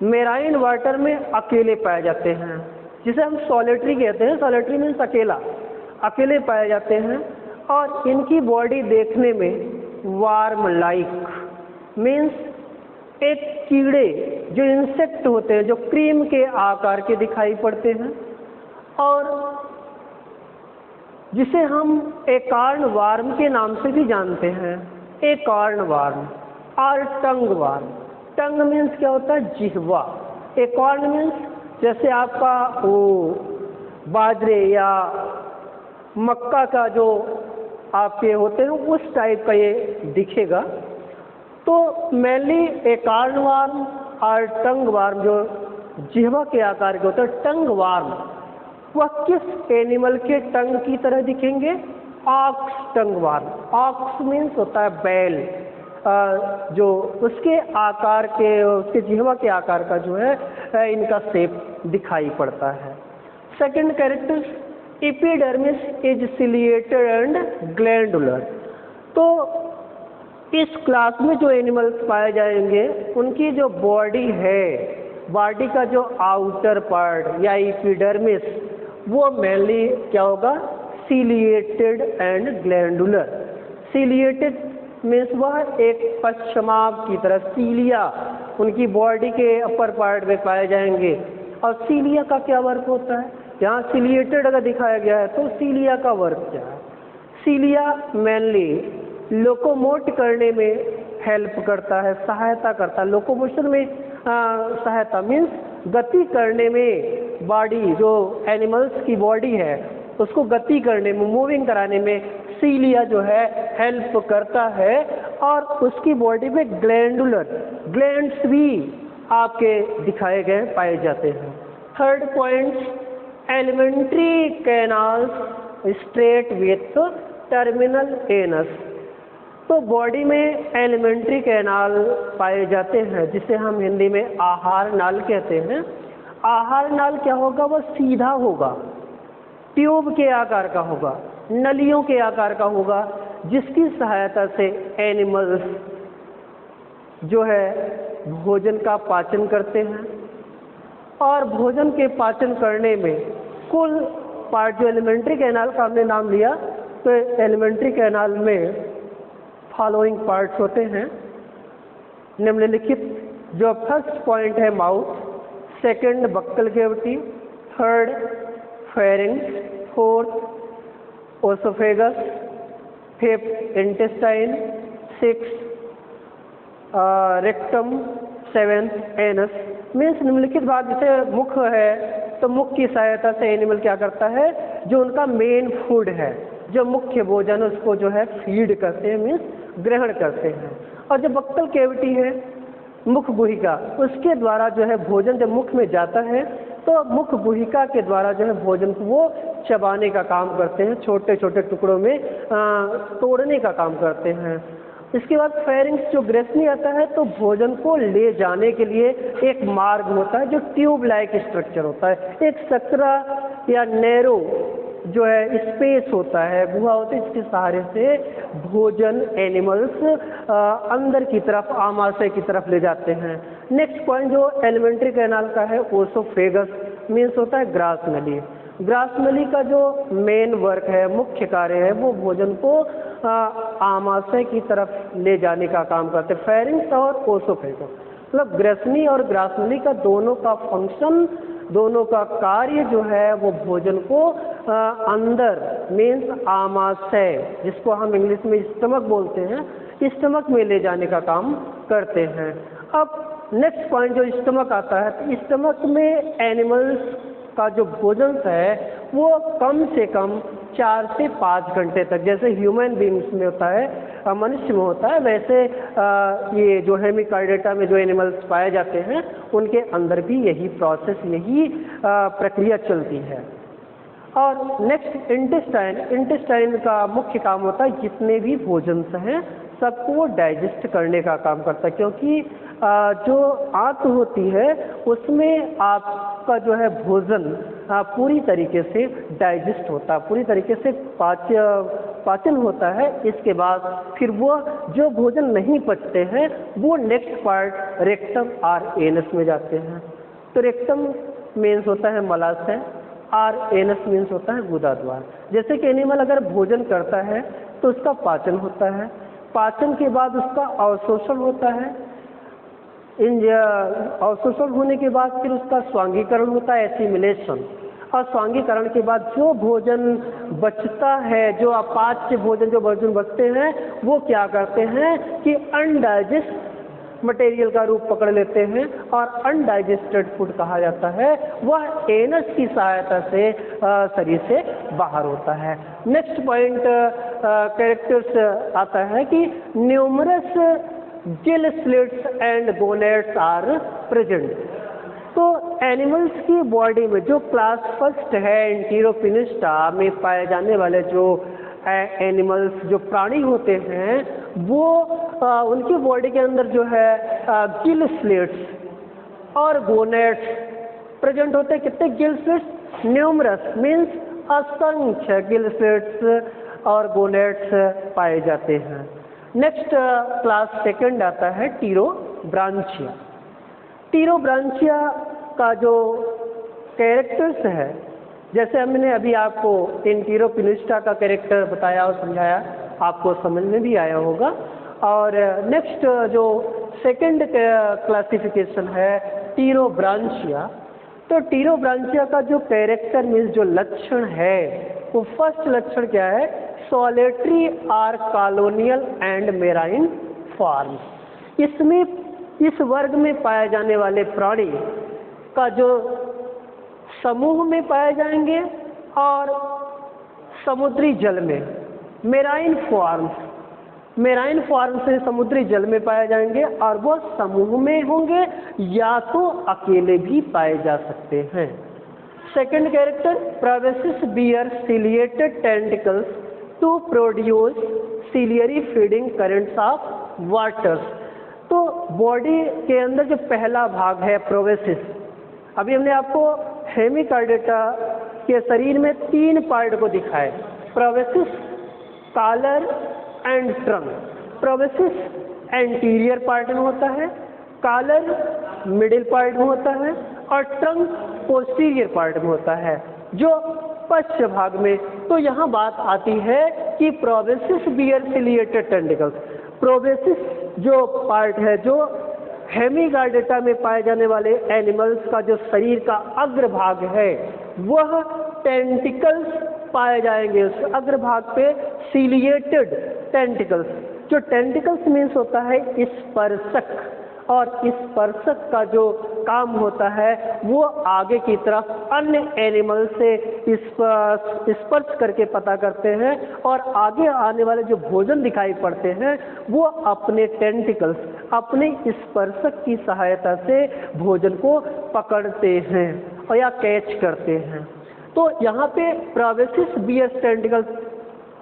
मेराइन वाटर में अकेले पाए जाते हैं, जिसे हम सॉलिटरी कहते हैं। सॉलिटरी मीन्स अकेला, अकेले पाए जाते हैं। और इनकी बॉडी देखने में वार्म लाइक मीन्स एक कीड़े जो इंसेक्ट होते हैं, जो क्रीम के आकार के दिखाई पड़ते हैं, और जिसे हम एकॉर्न वार्म के नाम से भी जानते हैं, एकॉर्न वार्म और टंग वार्म। टंग मीन्स क्या होता है, जिह्वा। एकॉर्न मीन्स जैसे आपका वो बाजरे या मक्का का जो आपके होते हैं उस टाइप का ये दिखेगा। तो मेनली एकॉर्न वार्म और टंग वार्म जो जिह्वा के आकार के होते हैं, टंग वार्म वह किस एनिमल के टंग की तरह दिखेंगे, ऑक्स टंग वार्म। ऑक्स मीन्स होता है बैल, जो उसके आकार के, उसके जिह्वा के आकार का जो है इनका शेप दिखाई पड़ता है। Second character, epidermis is ciliated and glandular. तो इस क्लास में जो एनिमल्स पाए जाएंगे उनकी जो बॉडी है, बॉडी का जो आउटर पार्ट या एपिडर्मिस, वो मेनली क्या होगा, ciliated and glandular. Ciliated means वह एक पश्चिमाभ की तरह, सीलिया उनकी बॉडी के अपर पार्ट में पाए जाएंगे। और सीलिया का क्या वर्क होता है, यहाँ सिलिएटेड अगर दिखाया गया है तो सीलिया का वर्क क्या है। सीलिया मेनली लोकोमोट करने में हेल्प करता है, सहायता करता है। लोकोमोशन में सहायता मीन्स गति करने में, बॉडी जो एनिमल्स की बॉडी है उसको गति करने में, मूविंग कराने में सीलिया जो है हेल्प करता है। और उसकी बॉडी में ग्लैंडुलर ग्लैंड्स भी आपके दिखाए गए पाए जाते हैं। Third point, alimentary canals straight with terminal anus. तो बॉडी में एलिमेंट्री कैनाल पाए जाते हैं, जिसे हम हिंदी में आहार नाल कहते हैं। आहार नाल क्या होगा, वह सीधा होगा, ट्यूब के आकार का होगा। नलियों के आकार का होगा, जिसकी सहायता से एनिमल्स जो है भोजन का पाचन करते हैं। और भोजन के पाचन करने में कुल पार्ट, जो एलिमेंट्री कैनाल का हमने नाम लिया, तो एलिमेंट्री कैनाल में फॉलोइंग पार्ट्स होते हैं निम्नलिखित। जो फर्स्ट पॉइंट है mouth, second buccal cavity, third pharynx, fourth oesophagus, fifth intestine, six rectum, seventh anus. Means निम्नलिखित भाग जैसे मुख है, तो मुख की सहायता से एनिमल क्या करता है, जो उनका मेन फूड है, जो मुख्य भोजन उसको जो है फीड करते हैं, मीन्स ग्रहण करते हैं। और जो बक्कल कैविटी है, मुख गुहिका, उसके द्वारा जो है भोजन जब मुख में जाता है तो मुख गुहिका के द्वारा जो है भोजन को वो चबाने का काम करते हैं, छोटे छोटे टुकड़ों में तोड़ने का काम करते हैं। इसके बाद फेरिंक्स जो ग्रेसनी आता है, तो भोजन को ले जाने के लिए एक मार्ग होता है जो ट्यूब लाइक स्ट्रक्चर होता है, एक सकरा या नैरो जो है स्पेस होता है, गुहा होती है, जिसके सहारे से भोजन एनिमल्स अंदर की तरफ, आमाशय की तरफ ले जाते हैं। नेक्स्ट पॉइंट जो एलिमेंट्री कैनाल का है, ओसोफेगस मीन्स होता है ग्रास नली। ग्रास नली का जो मेन वर्क है, मुख्य कार्य है, वो भोजन को आमाशय की तरफ ले जाने का काम करते हैं। फेरिंक्स और ओसोफेगस मतलब ग्रेसनी और ग्रास नली का दोनों का फंक्शन, दोनों का कार्य जो है वो भोजन को अंदर मीन्स आमाशय, जिसको हम इंग्लिश में स्टमक बोलते हैं, स्टमक में ले जाने का काम करते हैं। अब नेक्स्ट पॉइंट जो स्टमक आता है, तो स्टमक में एनिमल्स का जो भोजन है वो कम से कम 4 से 5 घंटे तक, जैसे ह्यूमन बींग्स में होता है, मनुष्य में होता है, वैसे ये जो हेमिकार्डेटा में जो एनिमल्स पाए जाते हैं उनके अंदर भी यही प्रोसेस, यही प्रक्रिया चलती है। और नेक्स्ट इंटेस्टाइन, इंटेस्टाइन का मुख्य काम होता है जितने भी भोजन हैं सबको डाइजेस्ट करने का काम करता है, क्योंकि जो आंत होती है उसमें आपका जो है भोजन पूरी तरीके से डाइजेस्ट होता है, पूरी तरीके से पाचन होता है। इसके बाद फिर वो जो भोजन नहीं पचते हैं वो नेक्स्ट पार्ट रेक्टम और एनस में जाते हैं। तो रेक्टम मीन्स होता है मलाशय और एनस मीन्स होता है गुदा द्वार। जैसे कि एनिमल अगर भोजन करता है तो उसका पाचन होता है, पाचन के बाद उसका अवशोषण होता है, अवशोषण होने के बाद फिर उसका स्वांगीकरण होता है, एसिमिलेशन। और स्वांगीकरण के बाद जो भोजन बचता है, जो अपाच्य भोजन, जो भोजन बचते हैं, वो क्या करते हैं कि अनडाइजेस्ट मटेरियल का रूप पकड़ लेते हैं और अनडाइजेस्टेड फूड कहा जाता है, वह एनस की सहायता से शरीर से बाहर होता है। नेक्स्ट पॉइंट कैरेक्टर्स आता है कि numerous gill slits and gonads are present. तो एनिमल्स की बॉडी में जो क्लास फर्स्ट है एंटीरोपिनिस्टा में पाए जाने वाले जो एनिमल्स, जो प्राणी होते हैं, वो उनकी बॉडी के अंदर जो है गिल स्लिट्स और गोनेट्स प्रेजेंट होते हैं। कितने गिल स्लिट्स? न्यूमरस मीन्स असंख्य गिल स्लिट्स और गोनेट्स पाए जाते हैं। नेक्स्ट क्लास सेकंड आता है टीरोब्रांचिया। टीरोब्रांचिया का जो कैरेक्टर्स है, जैसे हमने अभी आपको एंटीरोपिनिस्टा का कैरेक्टर बताया और समझाया, आपको समझ में भी आया होगा। और नेक्स्ट जो सेकंड क्लासिफिकेशन है टीरोब्रांचिया, तो टीरोब्रांचिया का जो कैरेक्टर मीन्स जो लक्षण है, वो फर्स्ट लक्षण क्या है? Solitary or colonial and marine forms. इसमें इस वर्ग में पाए जाने वाले प्राणी का जो समूह में पाए जाएंगे और समुद्री जल में मेराइन फॉर्म्स, मेराइन फॉर्म से समुद्री जल में पाए जाएंगे और वो समूह में होंगे या तो अकेले भी पाए जा सकते हैं। Second character proboscis bear ciliated tentacles to produce ciliary feeding currents of waters. तो बॉडी के अंदर जो पहला भाग है प्रोबेसिस, अभी हमने आपको हेमिकार्डेटा के शरीर में 3 पार्ट को दिखाए, proboscis, collar and trunk. Proboscis anterior part में होता है, कॉलर मिडिल पार्ट में होता है और ट्रंक पोस्टीरियर पार्ट में होता है, जो पश्च भाग में। तो यहाँ बात आती है कि प्रोबेसिस बियर सिलिएटेड टेंटिकल्स। प्रोबेसिस जो पार्ट है, जो हेमीगार्डेटा में पाए जाने वाले एनिमल्स का जो शरीर का अग्रभाग है, वह टेंटिकल्स पाए जाएंगे। उस अग्रभाग पे सिलिएटेड टेंटिकल्स। जो टेंटिकल्स मीन्स होता है स्पर्शक, और स्पर्शक का जो काम होता है वो आगे की तरफ अन्य एनिमल से स्पर्श करके पता करते हैं, और आगे आने वाले जो भोजन दिखाई पड़ते हैं वो अपने टेंटिकल्स, अपने स्पर्शक की सहायता से भोजन को पकड़ते हैं और या कैच करते हैं। तो यहाँ पे proboscis bears tentacles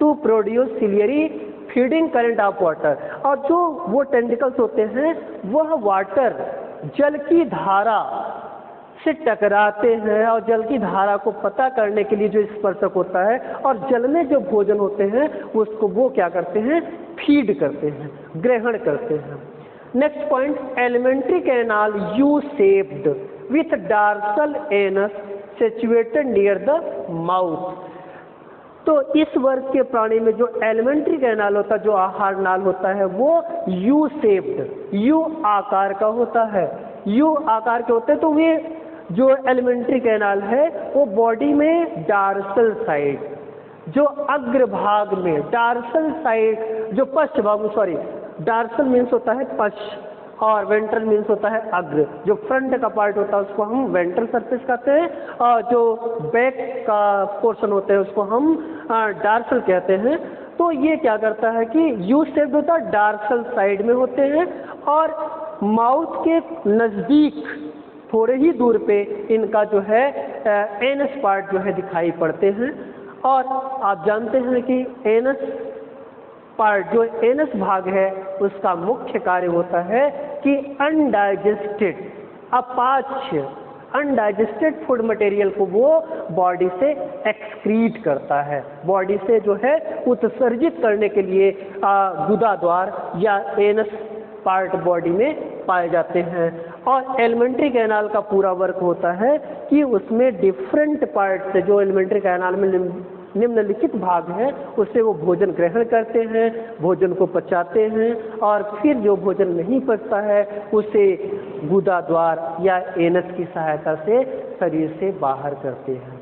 to produce ciliary feeding current of water, और जो वो टेंटिकल्स होते हैं वह वाटर, जल की धारा से टकराते हैं, और जल की धारा को पता करने के लिए जो स्पर्शक होता है, और जल में जो भोजन होते हैं उसको वो क्या करते हैं, फीड करते हैं, ग्रहण करते हैं। Next point, alimentary canal U shaped with dorsal anus situated near the mouth. तो इस वर्ग के प्राणी में जो एलिमेंट्री कैनाल होता है, जो आहार नाल होता है, वो यू शेप्ड, यू आकार का होता है। यू आकार के होते हैं, तो वे जो एलिमेंट्री कैनाल है वो बॉडी में डार्सल साइड, जो अग्रभाग में, डार्सल साइड जो पश्च भाग, सॉरी डार्सल मीन्स होता है पश्च और वेंट्रल मीन्स होता है अग्र। जो फ्रंट का पार्ट होता है उसको हम वेंट्रल सरफेस कहते हैं, और जो बैक का पोर्शन होता है उसको हम डार्सल कहते हैं। तो ये क्या करता है कि यू शेप्ड होता है, डार्सल साइड में होते हैं, और माउथ के नज़दीक थोड़े ही दूर पे इनका जो है एनस पार्ट जो है दिखाई पड़ते हैं। और आप जानते हैं कि एनस पार्ट, जो एनस भाग है, उसका मुख्य कार्य होता है कि अनडाइजेस्टेड, अपाच्य, अनडाइजेस्टेड फूड मटेरियल को वो बॉडी से एक्सक्रीट करता है, बॉडी से जो है उत्सर्जित करने के लिए गुदा द्वार या एनस पार्ट बॉडी में पाए जाते हैं। और एलिमेंट्री कैनाल का पूरा वर्क होता है कि उसमें डिफरेंट पार्ट से, जो एलिमेंट्री कैनाल में निम्नलिखित भाग है, उससे वो भोजन ग्रहण करते हैं, भोजन को पचाते हैं, और फिर जो भोजन नहीं पचता है उसे गुदा द्वार या एनस की सहायता से शरीर से बाहर करते हैं।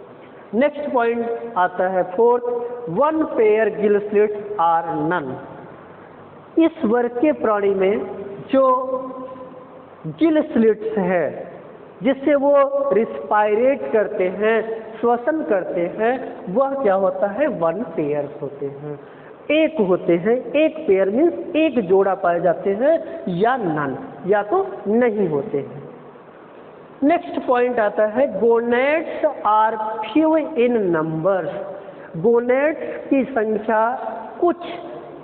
नेक्स्ट पॉइंट आता है fourth, one pair gill slits are none. इस वर्ग के प्राणी में जो गिल स्लिट्स है, जिससे वो रिस्पायरेट करते हैं, श्वसन करते हैं, वह क्या होता है, वन पेयर्स होते हैं, एक होते हैं। एक पेयर मीन्स एक जोड़ा पाए जाते हैं, या नन, या तो नहीं होते हैं। नेक्स्ट पॉइंट आता है, gonads are few in numbers. Gonads की संख्या कुछ,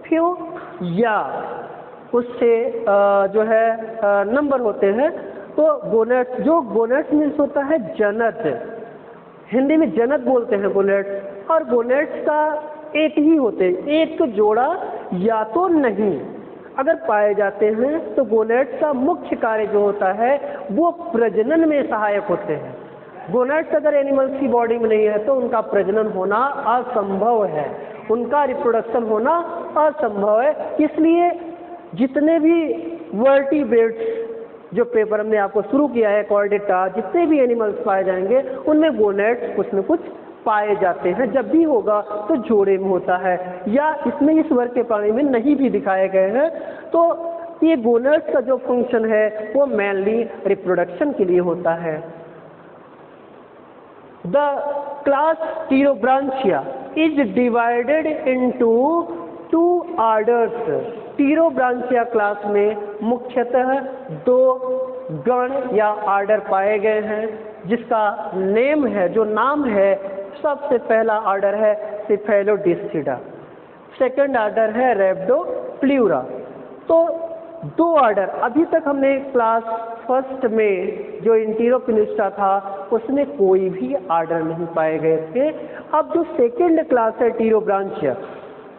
फ्यू या उससे जो है नंबर होते हैं। तो गोनेड्स, जो गोनेड्स मीन्स होता है जनक, हिंदी में जनक बोलते हैं गोनेड्स, और गोनेड्स का एक ही होते हैं, एक जोड़ा या तो नहीं अगर पाए जाते हैं, तो गोनेड्स का मुख्य कार्य जो होता है वो प्रजनन में सहायक होते हैं। गोनेड्स अगर एनिमल्स की बॉडी में नहीं है तो उनका प्रजनन होना असंभव है, उनका रिप्रोडक्शन होना असंभव है। इसलिए जितने भी वर्टिब्रेट्स, जो पेपर हमने आपको शुरू किया है, कॉर्डेटा, जितने भी एनिमल्स पाए जाएंगे उनमें गोनेड्स कुछ न कुछ पाए जाते हैं। जब भी होगा तो जोड़े में होता है, या इसमें इस वर्ग के प्राणी में नहीं भी दिखाए गए हैं। तो ये गोनेड्स का जो फंक्शन है वो मेनली रिप्रोडक्शन के लिए होता है। The class Pterobranchia is divided into 2 orders. Pterobranchia class में मुख्यतः 2 गण या ऑर्डर पाए गए हैं, जिसका नेम है, जो नाम है, सबसे पहला ऑर्डर है सिफेलोडिस्टिडा, सेकंड ऑर्डर है रेप्डोप्ल्यूरा। तो 2 ऑर्डर, अभी तक हमने क्लास फर्स्ट में जो इंटीरोपिनिस्टा था उसमें कोई भी आर्डर नहीं पाए गए थे। अब जो सेकेंड क्लास है टीरोब्रांचिया,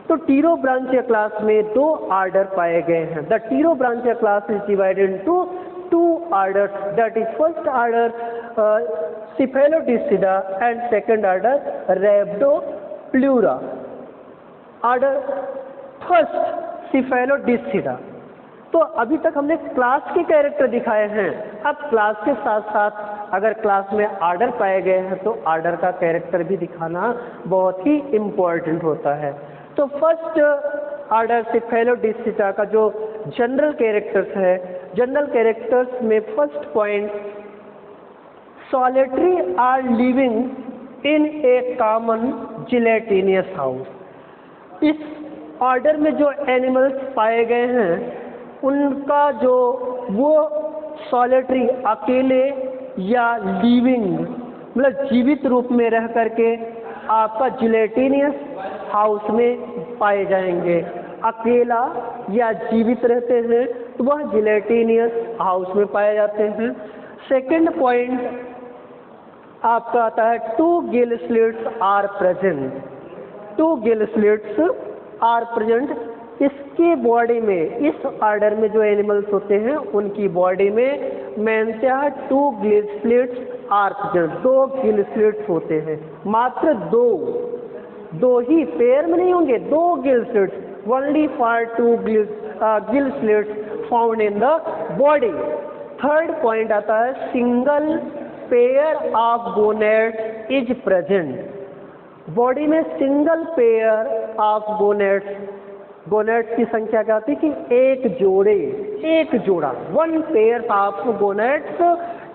तो टीरोब्रांचिया क्लास में 2 आर्डर पाए गए हैं। The Pterobranchia class is divided into 2 orders, that is first order Cephalodiscida and second order Rhabdopleura. Order first Cephalodiscida। तो अभी तक हमने क्लास के कैरेक्टर दिखाए हैं। अब क्लास के साथ साथ अगर क्लास में आर्डर पाए गए हैं तो आर्डर का कैरेक्टर भी दिखाना बहुत ही इम्पोर्टेंट होता है। तो फर्स्ट ऑर्डर सेफेलोडिस्टिडा का जो जनरल कैरेक्टर्स है, जनरल कैरेक्टर्स में first point, solitary or living in a common gelatinous house. इस ऑर्डर में जो एनिमल्स पाए गए हैं उनका जो वो सॉलिटरी अकेले या लिविंग मतलब जीवित रूप में रह करके आपका जिलेटिनियस हाउस में पाए जाएंगे। अकेला या जीवित रहते हैं तो वह जिलेटिनियस हाउस में पाए जाते हैं। सेकंड पॉइंट आपका आता है 2 gill slits are present. 2 gill slits are present. इसके बॉडी में, इस ऑर्डर में जो एनिमल्स होते हैं उनकी बॉडी में मेंशा 2 gill slits are present. 2 gill slits होते हैं, मात्र 2 ही, पेयर में नहीं होंगे। 2 gill slits, only for 2 gill slits found in the body। Third point आता है single pair of gonads is present. Body में सिंगल पेयर ऑफ गोनेट्स की संख्या क्या होती है कि एक जोड़ा 1 pair of gonads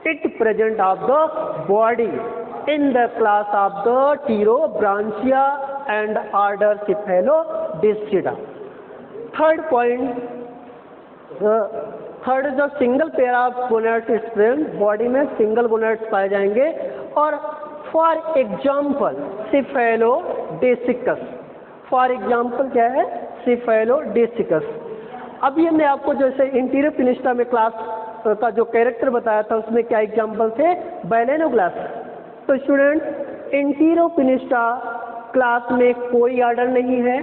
it present of the body in the class of the Pterobranchia and order Cephalodiscida. Third point, third जो single pair of gonads is present, body में सिंगल गोनेट्स पाए जाएंगे। और for example Cephalodiscus, for example क्या है, सेफेलोडेसिकस। अभी हमने आपको जैसे इंटीरियर पिनिस्टा में क्लास का जो कैरेक्टर बताया था उसमें क्या एग्जाम्पल थे, बैलेनोग्लास। तो स्टूडेंट इंटीरियर पिनिस्टा क्लास में कोई ऑर्डर नहीं है,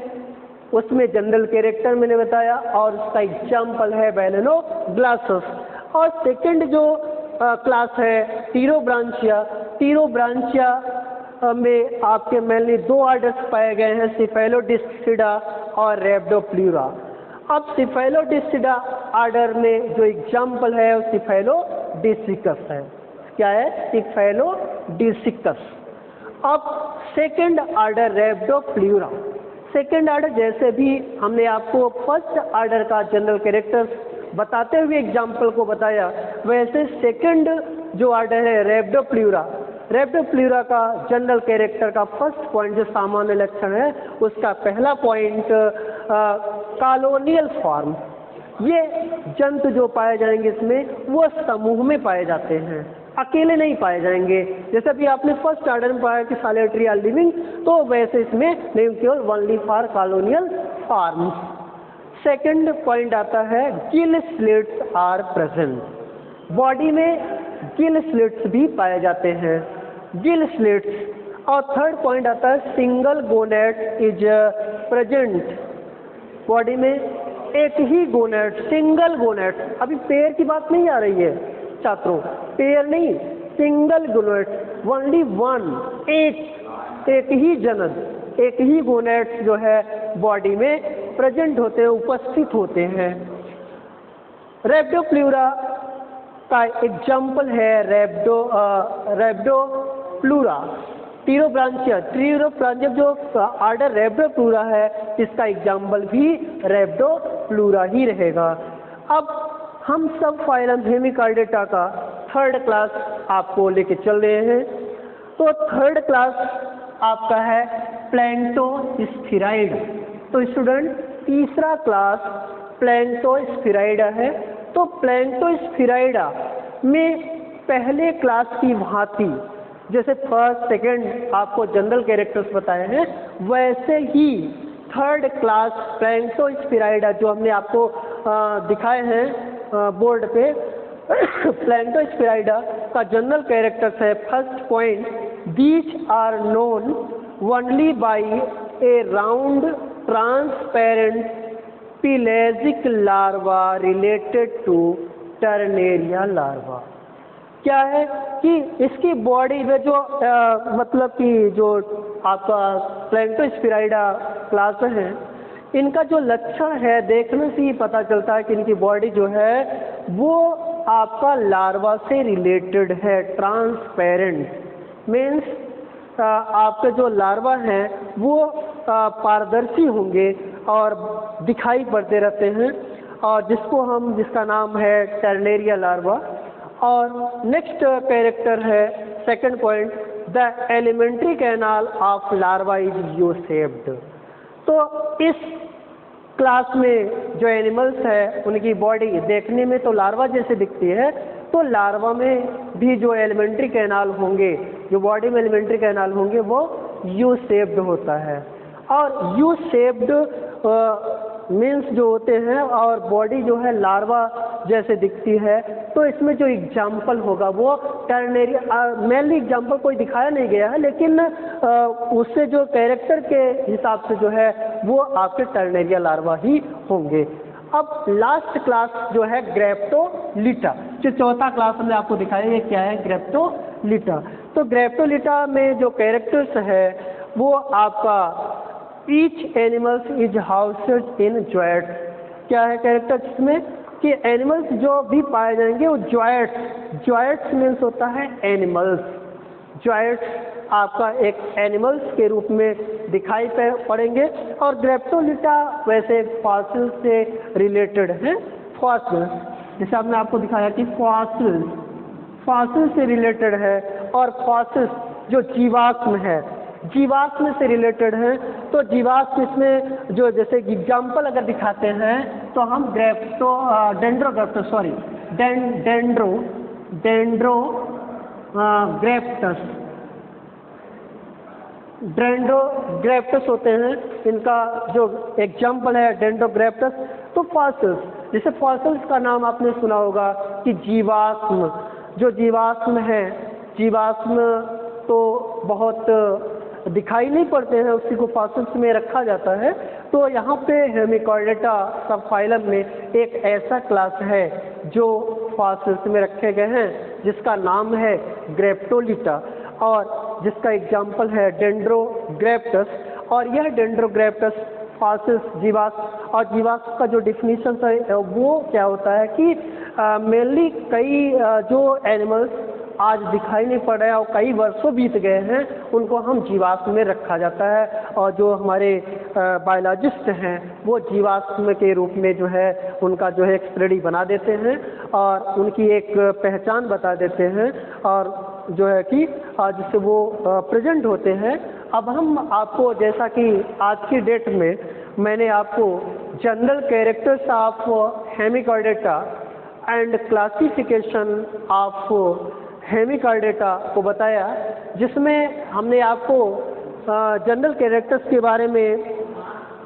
उसमें जनरल कैरेक्टर मैंने बताया और उसका एग्जाम्पल है बैलेनोग्लासस। और सेकंड जो क्लास है टीरोब्रांचिया, टीरोब्रांचिया में आपके मेनली 2 ऑर्डर्स पाए गए हैं, सेफेलोडिस्टिडा और रैप्डोप्लूरा। अब सेफेलोडिस्टिडा ऑर्डर में जो एग्जाम्पल है वो सेफेलोडिसिकस है। क्या है, सेफेलोडिसिकस। अब सेकंड ऑर्डर रैप्डोप्लूरा। सेकंड ऑर्डर जैसे भी हमने आपको फर्स्ट ऑर्डर का जनरल कैरेक्टर्स बताते हुए एग्जाम्पल को बताया, वैसे सेकंड जो ऑर्डर है रैप्डोप्लूरा, रैप्डोप्लूरा का जनरल कैरेक्टर का फर्स्ट पॉइंट जो सामान्य लक्षण है उसका पहला पॉइंट कॉलोनियल फॉर्म। ये जंतु जो पाए जाएंगे इसमें वो समूह में पाए जाते हैं, अकेले नहीं पाए जाएंगे। जैसे भी आपने फर्स्ट ऑर्डर में पाया कि सॉलिटरी आर लिविंग, तो वैसे इसमें नहीं, केवल only for colonial forms. Second point आता है gill slits are present. Body में गिल स्लिट्स भी पाए जाते हैं, गिल स्लिट्स। और थर्ड पॉइंट आता है single gonad is present. Body में एक ही गोनेट, सिंगल गोनेट। अभी पेयर की बात नहीं आ रही है छात्रों, पेयर नहीं, सिंगल गोनेट, ओनली 1, एक ही जनन, एक ही गोनेट जो है बॉडी में प्रेजेंट होते हैं, उपस्थित होते हैं। रैप्डोप्लूरा का एग्जाम्पल है रैप्डोप्लूरा। टीरोब्रांचिया जो ऑर्डर रैप्डोप्लूरा है इसका एग्जाम्पल भी रैप्डोप्लूरा ही रहेगा। अब हम सब फाइलम हेमिकार्डेटा का थर्ड क्लास आपको लेके चल रहे हैं। तो थर्ड क्लास आपका है प्लैंक्टोस्फेराइड। तो स्टूडेंट तीसरा क्लास प्लैंक्टोस्फेराइडा है। तो प्लैंक्टोस्फेराइडा में पहले क्लास की भांति जैसे फर्स्ट सेकंड आपको जनरल कैरेक्टर्स बताए हैं, वैसे ही थर्ड क्लास प्लैंक्टोस्फेराइडा जो हमने आपको दिखाए हैं बोर्ड पे, प्लैंटोस्फेराइडा का जनरल कैरेक्टर्स है, first point, these are known only by a round transparent pelagic larva related to Tornaria larva. क्या है कि इसकी बॉडी में जो मतलब कि जो आपका प्लैंटोस्फेराइडा क्लास है, इनका जो लक्षण है देखने से ही पता चलता है कि इनकी बॉडी जो है वो आपका लार्वा से रिलेटेड है। ट्रांसपेरेंट मीन्स आपके जो लार्वा हैं वो पारदर्शी होंगे और दिखाई पड़ते रहते हैं, और जिसका नाम है टर्नेरिया लार्वा। और नेक्स्ट कैरेक्टर है second point, the alimentary canal of larva is U shaped. तो इस क्लास में जो एनिमल्स है उनकी बॉडी देखने में तो लार्वा जैसे दिखती है, तो लार्वा में भी जो एलिमेंट्री कैनाल होंगे, जो बॉडी में एलिमेंट्री कैनाल होंगे वो यू शेप्ड होता है। और यू शेप्ड मीन्स जो होते हैं और बॉडी जो है लार्वा जैसे दिखती है, तो इसमें जो एग्जाम्पल होगा वो टर्नेरिया, मेनली एग्जाम्पल कोई दिखाया नहीं गया है, लेकिन उससे जो कैरेक्टर के हिसाब से जो है वो आपके टर्नेरिया लार्वा ही होंगे। अब लास्ट क्लास जो है ग्रेप्टोलिटा, जो चौथा क्लास हमने आपको दिखाया, ये क्या है, ग्रेप्टोलिटा। तो ग्रेप्टोलिटा में जो कैरेक्टर्स है वो आपका each animals is housed in joints. क्या है कैरेक्टर इसमें कि एनिमल्स जो भी पाए जाएंगे वो जॉइंट्स मीन्स होता है एनिमल्स, जॉइंट्स आपका एक एनिमल्स के रूप में दिखाई पड़ेंगे। और ग्रेप्टोलिटा वैसे फॉसिल से रिलेटेड है, फॉसिल जैसे आपने आपको दिखाया कि फॉसिल से रिलेटेड है, और फॉसिल जो जीवाश्म है, जीवाश्म से रिलेटेड है। तो जीवाश्म इसमें जो जैसे एग्जाम्पल अगर दिखाते हैं तो हम डेंड्रोग्रेप्टस होते हैं, इनका जो एग्जाम्पल है डेंड्रोग्रेप्टस। तो फॉसिल्स, जैसे फॉसिल्स का नाम आपने सुना होगा कि जीवाश्म, जो जीवाश्म है, जीवाश्म तो बहुत दिखाई नहीं पड़ते हैं, उसी को फॉसिल्स में रखा जाता है। तो यहाँ पे हेमिकॉर्डेटा सब फाइलम में एक ऐसा क्लास है जो फॉसिल्स में रखे गए हैं, जिसका नाम है ग्रेप्टोलिटा, और जिसका एग्जाम्पल है डेंड्रोग्रेप्टस। और यह डेंड्रोग्रेप्टस फॉसिल्स जीवाश्म, और जीवाश्म का जो डिफिनीशन है वो क्या होता है कि मेनली कई जो एनिमल्स आज दिखाई नहीं पड़ रहे हैं और कई वर्षों बीत गए हैं, उनको हम जीवाश्म में रखा जाता है। और जो हमारे बायोलॉजिस्ट हैं वो जीवाश्म के रूप में जो है उनका जो है एक स्टडी बना देते हैं और उनकी एक पहचान बता देते हैं, और जो है कि जिससे वो प्रेजेंट होते हैं। अब हम आपको, जैसा कि आज की डेट में मैंने आपको general characters of Hemichordata and classification of Hemichordata को बताया, जिसमें हमने आपको जनरल कैरेक्टर्स के बारे में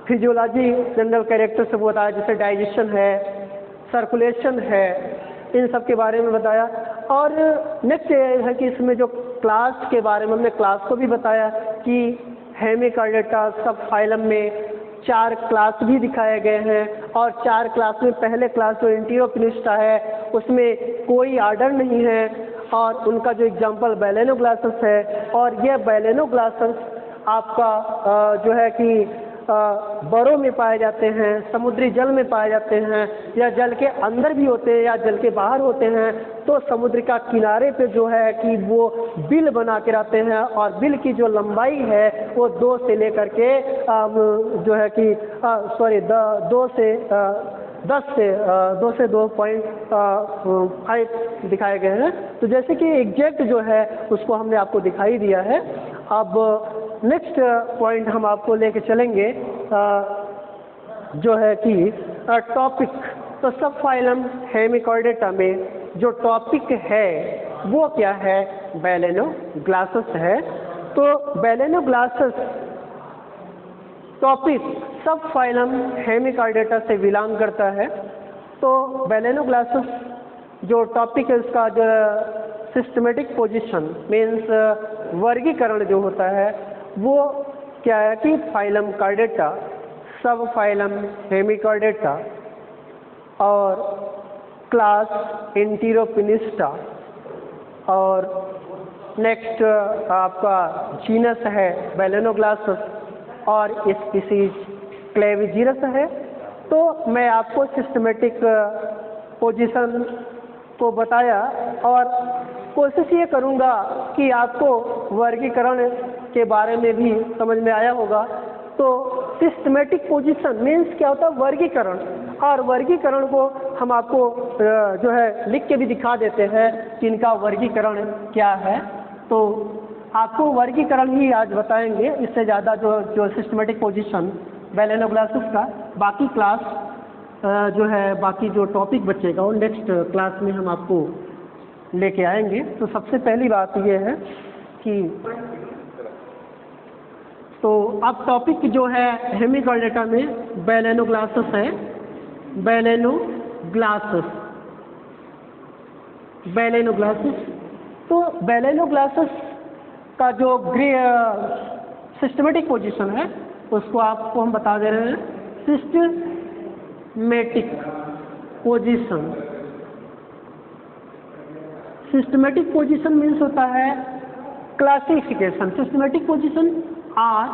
फिजियोलॉजी जनरल कैरेक्टर्स से बताया, जैसे डाइजेशन है, सर्कुलेशन है, इन सब के बारे में बताया। और नेक्स्ट ये है कि इसमें जो क्लास के बारे में हमने क्लास को भी बताया कि हेमिकॉर्डेटा सब फाइलम में 4 क्लास भी दिखाए गए हैं, और 4 क्लास में पहले क्लास जो एंटीरोपिनिस्टा है उसमें कोई आर्डर नहीं है, और उनका जो एग्जाम्पल बैलेनोग्लासस है, और यह बैलेनोग्लासस आपका जो है कि बरों में पाए जाते हैं, समुद्री जल में पाए जाते हैं, या जल के अंदर भी होते हैं या जल के बाहर होते हैं। तो समुद्र का किनारे पे जो है कि वो बिल बना के रहते हैं, और बिल की जो लंबाई है वो 2 से लेकर के जो है कि 2 से 2.5 दिखाए गए हैं। तो जैसे कि एग्जैक्ट जो है उसको हमने आपको दिखाई दिया है। अब नेक्स्ट पॉइंट हम आपको लेके चलेंगे जो है कि टॉपिक। तो सब फाइलम हेमिकॉर्डेटा में जो टॉपिक है वो क्या है, बैलेनोग्लासस है। तो बैलेनोग्लासस टॉपिक सब फाइलम हेमिकॉर्डेटा से बिलोंग करता है। तो बैलेनोग्लासस जो टॉपिक है उसका जो सिस्टमेटिक पोजीशन मीन्स वर्गीकरण जो होता है वो क्या है कि phylum Chordata, sub phylum Hemichordata और क्लास एंटीरोपिनिस्टा और नेक्स्ट आपका जीनस है बैलेनोग्लासस और स्पीसीज क्लेविजीरस है। तो मैं आपको सिस्टमेटिक पोजीशन को बताया और कोशिश ये करूँगा कि आपको वर्गीकरण के बारे में भी समझ में आया होगा। तो सिस्टमेटिक पोजीशन मीन्स क्या होता है वर्गीकरण, और वर्गीकरण को हम आपको जो है लिख के भी दिखा देते हैं कि इनका वर्गीकरण क्या है। तो आपको वर्गीकरण ही आज बताएंगे, इससे ज़्यादा जो सिस्टमेटिक पोजीशन बैलेनोग्लासस का बाकी क्लास जो है बाकी जो टॉपिक बचेगा वो नेक्स्ट क्लास में हम आपको लेके आएंगे। तो सबसे पहली बात ये है कि तो अब टॉपिक जो है हेमिकॉर्डेटा में बैलेनोग्लासस है, बैलेनोग्लासस। तो बैलेनोग्लासस का जो सिस्टमेटिक पोजीशन है उसको आपको हम बता दे रहे हैं systematic position. Systematic position means होता है classification. Systematic position or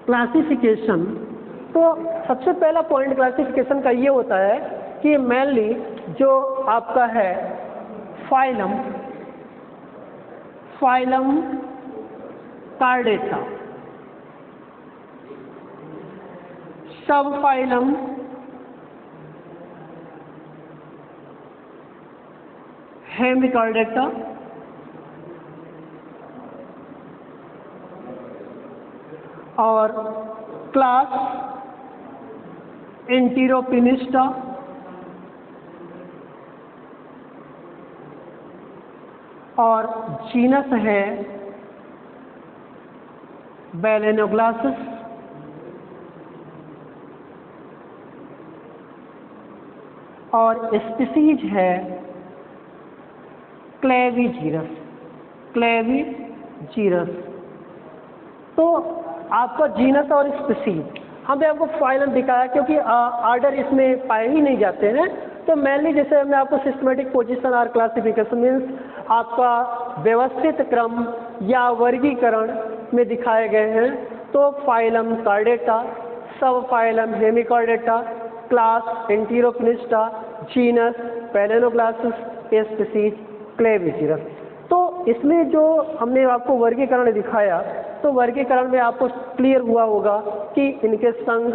classification. तो सबसे पहला पॉइंट क्लासिफिकेशन का ये होता है कि मेनली जो आपका है phylum Chordata, sub phylum Hemichordata और क्लास एंटीरोपिनिस्टा और जीनस है बैलेनोग्लासस और स्पीसीज है क्लेविजीरस। तो आपका जीनस और स्पीसीज हमने आपको फाइलम दिखाया क्योंकि आर्डर इसमें पाए ही नहीं जाते हैं। तो मेनली जैसे हमने आपको सिस्टमेटिक पोजीशन और क्लासिफिकेशन मीन्स आपका व्यवस्थित क्रम या वर्गीकरण में दिखाए गए हैं। तो phylum Chordata, sub phylum Hemichordata, class Enteropneusta, genus Balanoglossus, species clavigerus. तो इसमें जो हमने आपको वर्गीकरण दिखाया तो वर्गीकरण में आपको क्लियर हुआ होगा कि इनके संघ,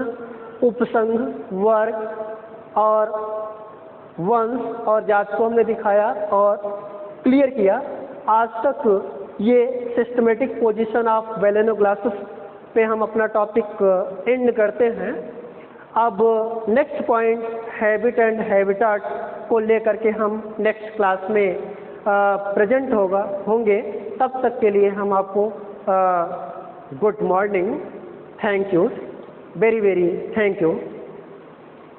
उपसंघ, वर्ग और वंश और जात को हमने दिखाया और क्लियर किया। आज तक ये सिस्टमेटिक पोजीशन ऑफ बैलेनोग्लासस पे हम अपना टॉपिक एंड करते हैं। अब next point habit and habitat को लेकर के हम नेक्स्ट क्लास में प्रेजेंट होंगे। तब तक के लिए हम आपको good morning, thank you, very thank you.